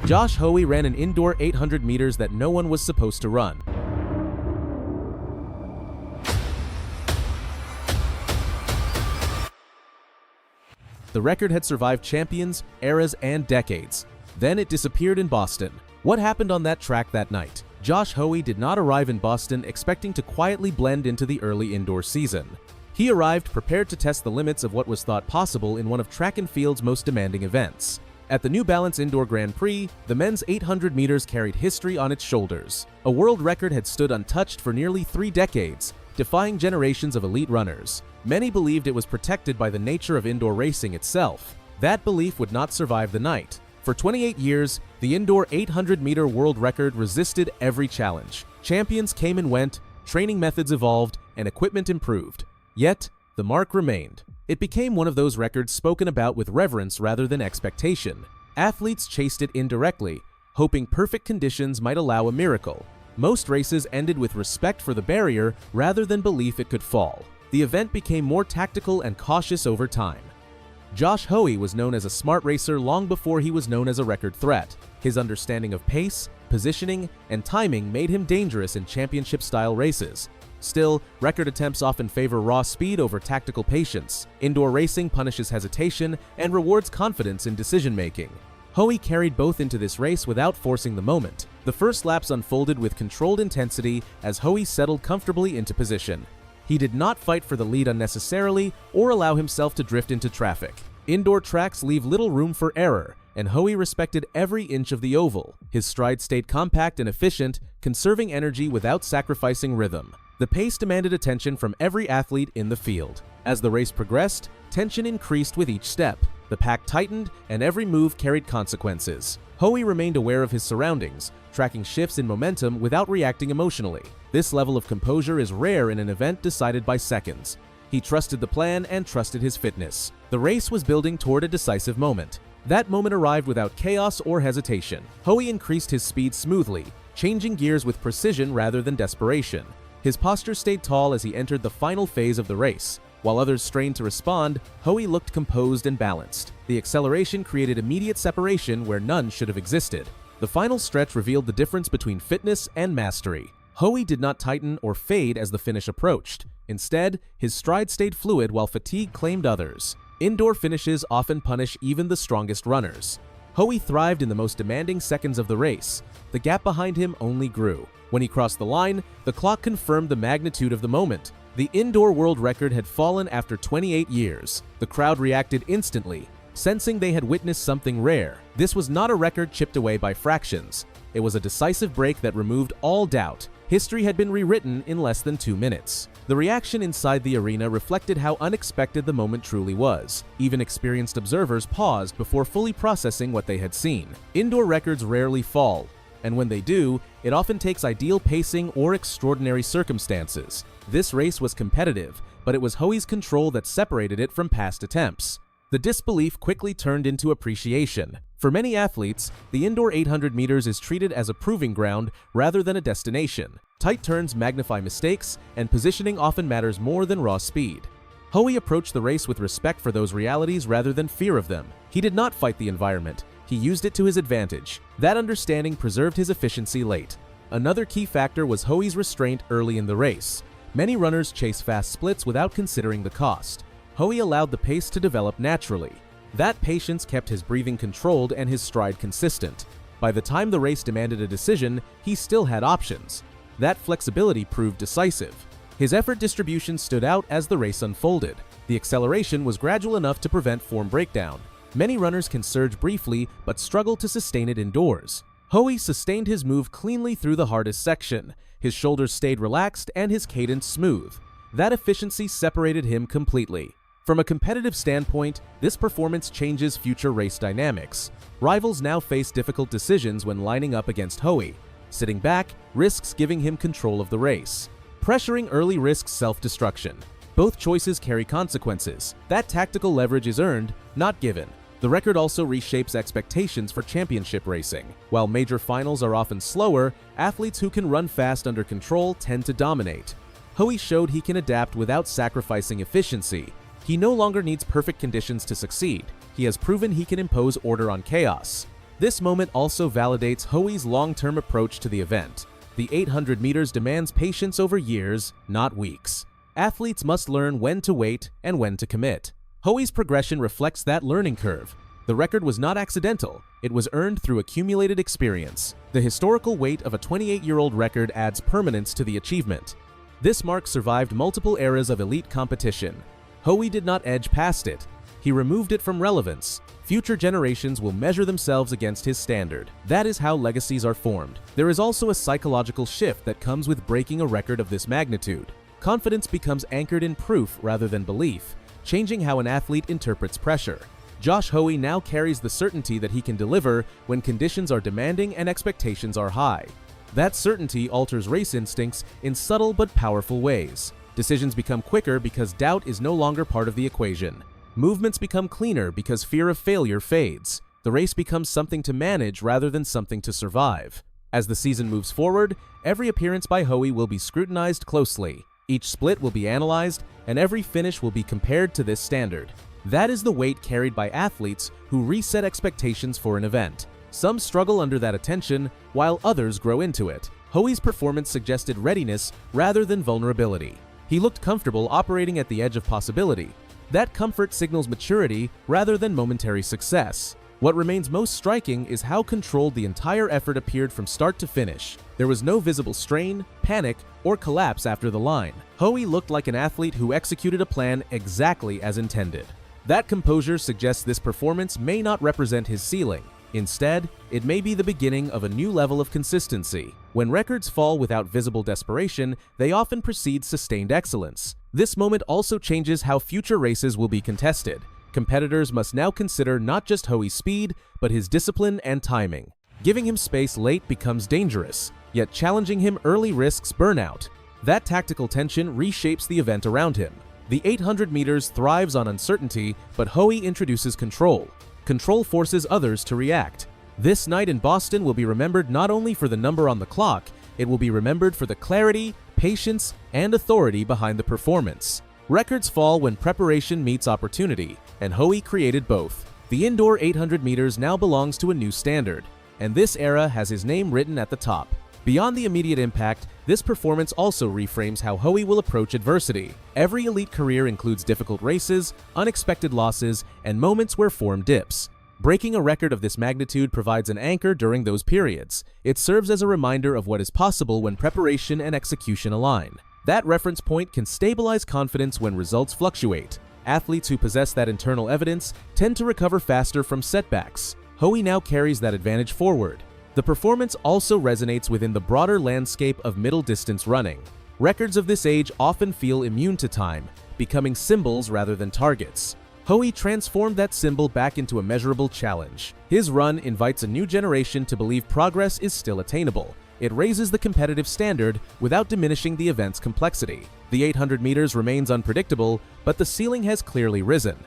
Josh Hoey ran an indoor 800 meters that no one was supposed to run. The record had survived champions, eras, and decades. Then it disappeared in Boston. What happened on that track that night? Josh Hoey did not arrive in Boston expecting to quietly blend into the early indoor season. He arrived prepared to test the limits of what was thought possible in one of track and field's most demanding events. At the New Balance Indoor Grand Prix, the men's 800 meters carried history on its shoulders. A world record had stood untouched for nearly 3 decades, defying generations of elite runners. Many believed it was protected by the nature of indoor racing itself. That belief would not survive the night. For 28 years, the indoor 800-meter world record resisted every challenge. Champions came and went, training methods evolved, and equipment improved. Yet, the mark remained. It became one of those records spoken about with reverence rather than expectation. Athletes chased it indirectly, hoping perfect conditions might allow a miracle. Most races ended with respect for the barrier rather than belief it could fall. The event became more tactical and cautious over time. Josh Hoey was known as a smart racer long before he was known as a record threat. His understanding of pace, positioning, and timing made him dangerous in championship-style races. Still, record attempts often favor raw speed over tactical patience. Indoor racing punishes hesitation and rewards confidence in decision-making. Hoey carried both into this race without forcing the moment. The first laps unfolded with controlled intensity as Hoey settled comfortably into position. He did not fight for the lead unnecessarily or allow himself to drift into traffic. Indoor tracks leave little room for error, and Hoey respected every inch of the oval. His stride stayed compact and efficient, conserving energy without sacrificing rhythm. The pace demanded attention from every athlete in the field. As the race progressed, tension increased with each step. The pack tightened, and every move carried consequences. Hoey remained aware of his surroundings, tracking shifts in momentum without reacting emotionally. This level of composure is rare in an event decided by seconds. He trusted the plan and trusted his fitness. The race was building toward a decisive moment. That moment arrived without chaos or hesitation. Hoey increased his speed smoothly, changing gears with precision rather than desperation. His posture stayed tall as he entered the final phase of the race. While others strained to respond, Hoey looked composed and balanced. The acceleration created immediate separation where none should have existed. The final stretch revealed the difference between fitness and mastery. Hoey did not tighten or fade as the finish approached. Instead, his stride stayed fluid while fatigue claimed others. Indoor finishes often punish even the strongest runners. Hoey thrived in the most demanding seconds of the race. The gap behind him only grew. When he crossed the line, the clock confirmed the magnitude of the moment. The indoor world record had fallen after 28 years. The crowd reacted instantly, sensing they had witnessed something rare. This was not a record chipped away by fractions. It was a decisive break that removed all doubt. History had been rewritten in less than 2 minutes. The reaction inside the arena reflected how unexpected the moment truly was. Even experienced observers paused before fully processing what they had seen. Indoor records rarely fall, and when they do, it often takes ideal pacing or extraordinary circumstances. This race was competitive, but it was Hoey's control that separated it from past attempts. The disbelief quickly turned into appreciation. For many athletes, the indoor 800 meters is treated as a proving ground rather than a destination. Tight turns magnify mistakes, and positioning often matters more than raw speed. Hoey approached the race with respect for those realities rather than fear of them. He did not fight the environment. He used it to his advantage. That understanding preserved his efficiency late. Another key factor was Hoey's restraint early in the race. Many runners chase fast splits without considering the cost. Hoey allowed the pace to develop naturally. That patience kept his breathing controlled and his stride consistent. By the time the race demanded a decision, he still had options. That flexibility proved decisive. His effort distribution stood out as the race unfolded. The acceleration was gradual enough to prevent form breakdown. Many runners can surge briefly but struggle to sustain it indoors. Hoey sustained his move cleanly through the hardest section. His shoulders stayed relaxed and his cadence smooth. That efficiency separated him completely. From a competitive standpoint, this performance changes future race dynamics. Rivals now face difficult decisions when lining up against Hoey. Sitting back risks giving him control of the race. Pressuring early risks self-destruction. Both choices carry consequences. That tactical leverage is earned, not given. The record also reshapes expectations for championship racing. While major finals are often slower, athletes who can run fast under control tend to dominate. Hoey showed he can adapt without sacrificing efficiency. He no longer needs perfect conditions to succeed. He has proven he can impose order on chaos. This moment also validates Hoey's long-term approach to the event. The 800 meters demands patience over years, not weeks. Athletes must learn when to wait and when to commit. Hoey's progression reflects that learning curve. The record was not accidental, it was earned through accumulated experience. The historical weight of a 28-year-old record adds permanence to the achievement. This mark survived multiple eras of elite competition. Hoey did not edge past it. He removed it from relevance. Future generations will measure themselves against his standard. That is how legacies are formed. There is also a psychological shift that comes with breaking a record of this magnitude. Confidence becomes anchored in proof rather than belief, changing how an athlete interprets pressure. Josh Hoey now carries the certainty that he can deliver when conditions are demanding and expectations are high. That certainty alters race instincts in subtle but powerful ways. Decisions become quicker because doubt is no longer part of the equation. Movements become cleaner because fear of failure fades. The race becomes something to manage rather than something to survive. As the season moves forward, every appearance by Hoey will be scrutinized closely. Each split will be analyzed, and every finish will be compared to this standard. That is the weight carried by athletes who reset expectations for an event. Some struggle under that attention, while others grow into it. Hoey's performance suggested readiness rather than vulnerability. He looked comfortable operating at the edge of possibility. That comfort signals maturity rather than momentary success. What remains most striking is how controlled the entire effort appeared from start to finish. There was no visible strain, panic, or collapse after the line. Hoey looked like an athlete who executed a plan exactly as intended. That composure suggests this performance may not represent his ceiling. Instead, it may be the beginning of a new level of consistency. When records fall without visible desperation, they often precede sustained excellence. This moment also changes how future races will be contested. Competitors must now consider not just Hoey's speed, but his discipline and timing. Giving him space late becomes dangerous, yet challenging him early risks burnout. That tactical tension reshapes the event around him. The 800 meters thrives on uncertainty, but Hoey introduces control. Control forces others to react. This night in Boston will be remembered not only for the number on the clock, it will be remembered for the clarity, patience, and authority behind the performance. Records fall when preparation meets opportunity, and Hoey created both. The indoor 800 meters now belongs to a new standard, and this era has his name written at the top. Beyond the immediate impact, this performance also reframes how Hoey will approach adversity. Every elite career includes difficult races, unexpected losses, and moments where form dips. Breaking a record of this magnitude provides an anchor during those periods. It serves as a reminder of what is possible when preparation and execution align. That reference point can stabilize confidence when results fluctuate. Athletes who possess that internal evidence tend to recover faster from setbacks. Hoey now carries that advantage forward. The performance also resonates within the broader landscape of middle-distance running. Records of this age often feel immune to time, becoming symbols rather than targets. Hoey transformed that symbol back into a measurable challenge. His run invites a new generation to believe progress is still attainable. It raises the competitive standard without diminishing the event's complexity. The 800 meters remains unpredictable, but the ceiling has clearly risen.